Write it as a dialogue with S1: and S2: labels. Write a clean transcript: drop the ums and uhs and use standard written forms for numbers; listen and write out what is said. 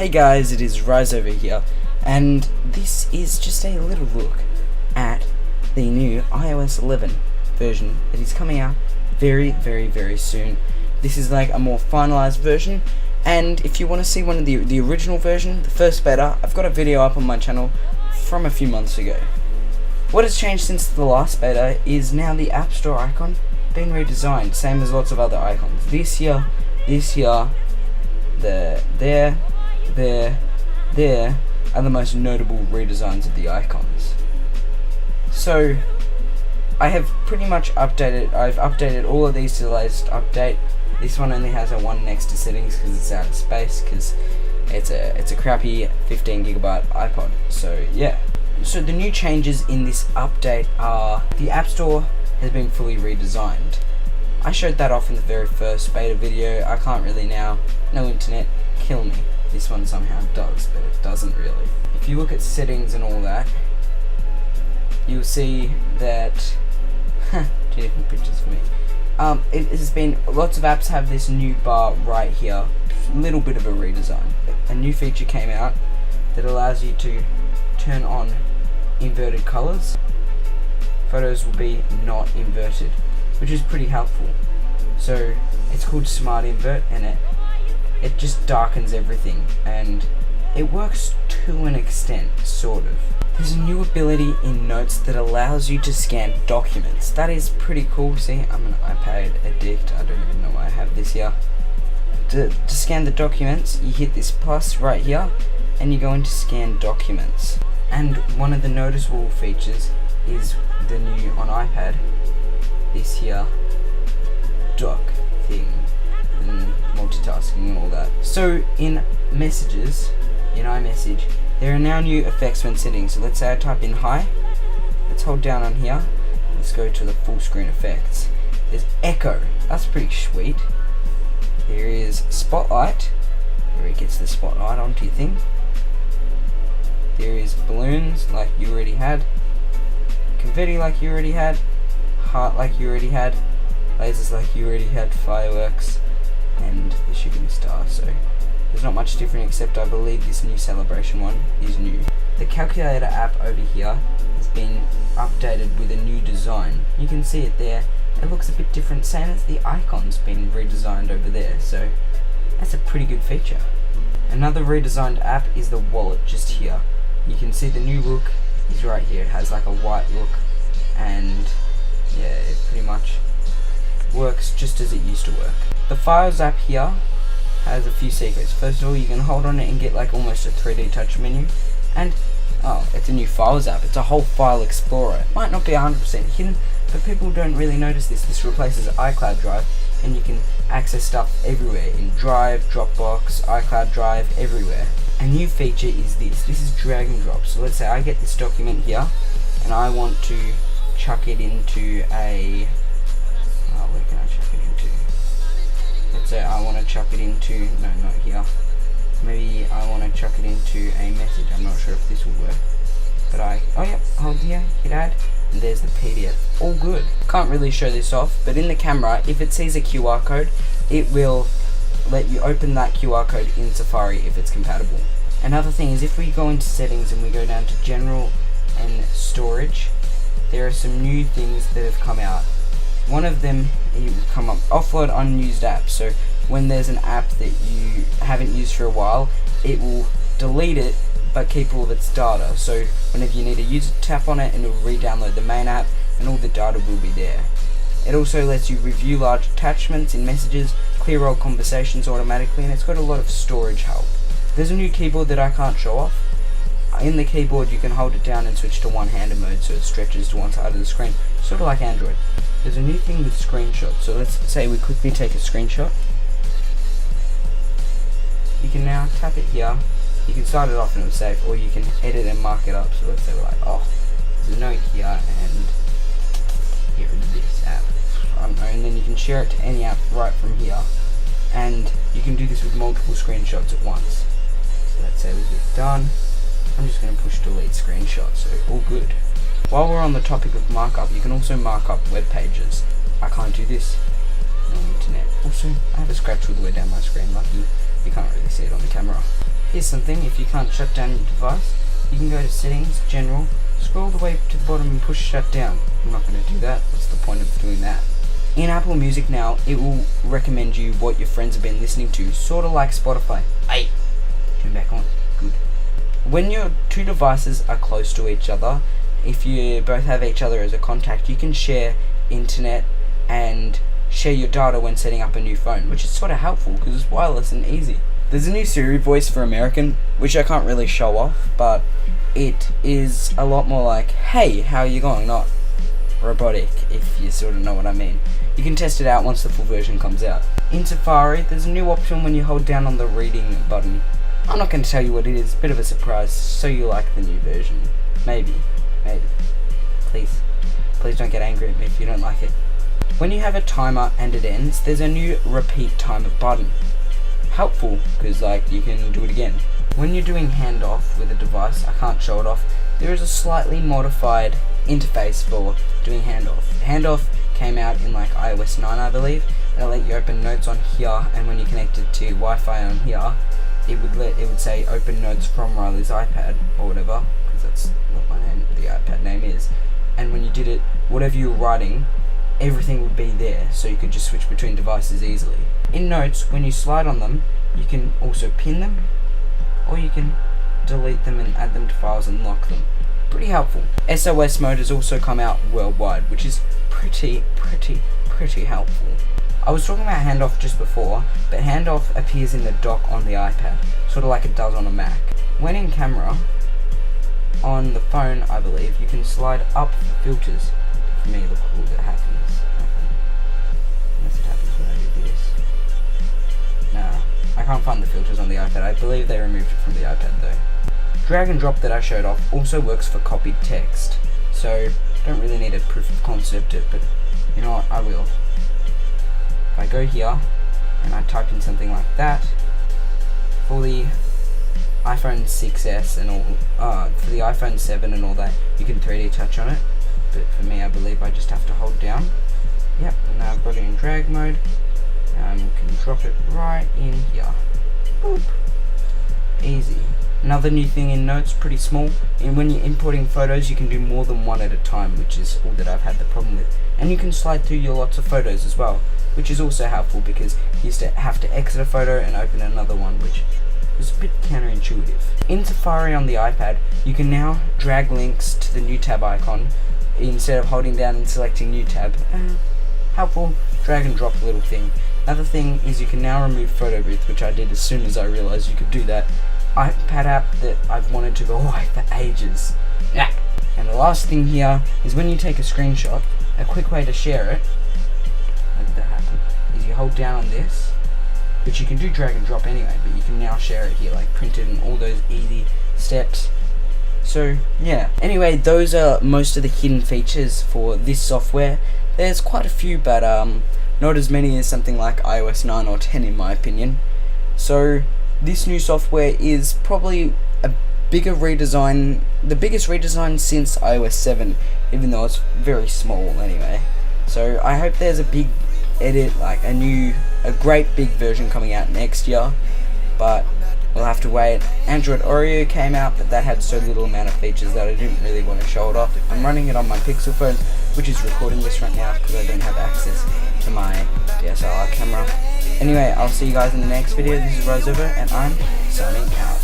S1: Hey guys, it is Rise over here, and this is just a little look at the new iOS 11 version that is coming out very soon. This is like a more finalized version, and if you want to see one of the original version, the first beta, I've got a video up on my channel from a few months ago. What has changed since the last beta is now the App Store icon been redesigned, same as lots of other icons. This here, there are the most notable redesigns of the icons. So I have pretty much I've updated all of these to the latest update. This one only has a 1 next to settings because it's out of space, because it's a crappy 15 gigabyte iPod. So yeah. So the new changes in this update are the App Store has been fully redesigned. I showed that off in the very first beta video. I can't really now. No internet, kill me. This one somehow does, but it doesn't really. If you look at settings and all that, you'll see that 2 different pictures for me. It has been, lots of apps have this new bar right here. Little bit of a redesign. A new feature came out that allows you to turn on inverted colors. Photos will be not inverted, which is pretty helpful. So it's called Smart Invert, and it just darkens everything, and it works to an extent, sort of. There's a new ability in Notes that allows you to scan documents. That is pretty cool. See, I'm an iPad addict. I don't even know why I have this here. To scan the documents, you hit this plus right here, and you go into scan documents. And one of the noticeable features is the new on iPad, this here dock thing, and multitasking and all that. So in messages, in iMessage, there are now new effects when setting. So let's say I type in hi, let's hold down on here, let's go to the full screen effects. There's echo, that's pretty sweet. There is spotlight, where it gets the spotlight onto your thing. There is balloons, like you already had, confetti like you already had, heart like you already had, lasers like you already had, fireworks, and the shooting star. So there's not much different, except I believe this new celebration one is new. The calculator app over here has been updated with a new design. You can see it there. It looks a bit different, same as the icon's been redesigned over there, so that's a pretty good feature. Another redesigned app is the wallet, just here. You can see the new look is right here. It has like a white look, and yeah, it pretty much works just as it used to work. The Files app here has a few secrets. First of all, you can hold on it and get like almost a 3D touch menu, and it's a new Files app. It's a whole file explorer. It might not be 100% hidden, but people don't really notice this. This replaces iCloud Drive, and you can access stuff everywhere in Drive, Dropbox, iCloud Drive, everywhere. A new feature is this. This is drag and drop. So let's say I get this document here, and I want to chuck it into a... where can I chuck it into? Let's say I want to chuck it into... no, not here. Maybe I want to chuck it into a message. I'm not sure if this will work. But hold here, hit add, and there's the PDF. All good. Can't really show this off, but in the camera, if it sees a QR code, it will let you open that QR code in Safari if it's compatible. Another thing is, if we go into settings and we go down to general and storage, there are some new things that have come out. One of them, it will come up, offload unused apps. So when there's an app that you haven't used for a while, it will delete it but keep all of its data. So whenever you need to use it, tap on it and it will re-download the main app, and all the data will be there. It also lets you review large attachments in messages, clear old conversations automatically, and it's got a lot of storage help. There's a new keyboard that I can't show off. In the keyboard you can hold it down and switch to one-handed mode, so it stretches to one side of the screen, sort of like Android. There's a new thing with screenshots. So let's say we quickly take a screenshot. You can now tap it here. You can start it off and it'll save, or you can edit and mark it up. So let's say we're like, there's a note here, and here is this app. I don't know, and then you can share it to any app right from here. And you can do this with multiple screenshots at once. So let's say we get done. I'm just going to push delete screenshot, so all good. While we're on the topic of markup, you can also mark up web pages. I can't do this. No internet. Also, I have a scratch all the way down my screen. Lucky you can't really see it on the camera. Here's something, if you can't shut down your device, you can go to settings, general, scroll the way to the bottom and push shut down. I'm not going to do that, what's the point of doing that? In Apple Music now, it will recommend you what your friends have been listening to, sort of like Spotify. Hey, turn back on, good. When your two devices are close to each other, if you both have each other as a contact, you can share internet and share your data when setting up a new phone, which is sort of helpful because it's wireless and easy. There's a new Siri voice for American, which I can't really show off, but it is a lot more like, hey, how are you going? Not robotic, if you sort of know what I mean. You can test it out once the full version comes out. In Safari, there's a new option when you hold down on the reading button. I'm not going to tell you what it is, bit of a surprise, so you like the new version. Maybe. Please don't get angry at me if you don't like it. When you have a timer and it ends, there's a new repeat timer button. Helpful, because you can do it again. When you're doing handoff with a device, I can't show it off, there is a slightly modified interface for doing handoff. Handoff came out in iOS 9, I believe, and it let you open notes on here, and when you connect it to Wi-Fi on here, it would say open notes from Riley's iPad or whatever, because that's what the iPad name is. And when you did it, whatever you were writing, everything would be there, so you could just switch between devices easily. In Notes, when you slide on them, you can also pin them, or you can delete them and add them to files and lock them. Pretty helpful. SOS mode has also come out worldwide, which is pretty helpful. I was talking about handoff just before, but handoff appears in the dock on the iPad, sort of like it does on a Mac. When in camera, on the phone, I believe, you can slide up the filters. For me, look cool, that happens. Unless it happens when I do this. Nah, I can't find the filters on the iPad. I believe they removed it from the iPad though. Drag and drop that I showed off also works for copied text. So, don't really need a proof of concept, but you know what, I will. If I go here, and I type in something like that, for the iPhone 6s and all, for the iPhone 7 and all that, you can 3D touch on it. But for me, I believe I just have to hold down. Yep, and now I've got it in drag mode. And we can drop it right in here. Boop. Easy. Another new thing in Notes, pretty small, and when you're importing photos, you can do more than one at a time, which is all that I've had the problem with. And you can slide through your lots of photos as well, which is also helpful because you used to have to exit a photo and open another one, which is a bit counterintuitive. In Safari on the iPad, you can now drag links to the new tab icon instead of holding down and selecting new tab. Helpful drag and drop little thing. Another thing is you can now remove photo booth, which I did as soon as I realized you could do that. iPad app that I've wanted to go away for ages. Yeah. And the last thing here is when you take a screenshot, a quick way to share it, how did that happen, is you hold down on this, which you can do drag and drop anyway, but you can now share it here, print it and all those easy steps. So yeah, anyway, those are most of the hidden features for this software. There's quite a few, but not as many as something like iOS 9 or 10 in my opinion. So this new software is probably a bigger redesign, the biggest redesign since iOS 7, even though it's very small anyway. So I hope there's a big edit, a great big version coming out next year, but we'll have to wait. Android Oreo came out, but that had so little amount of features that I didn't really want to show it off. I'm running it on my Pixel phone, which is recording this right now because I don't have access to my DSLR camera. Anyway, I'll see you guys in the next video. This is Roseover, and I'm signing out.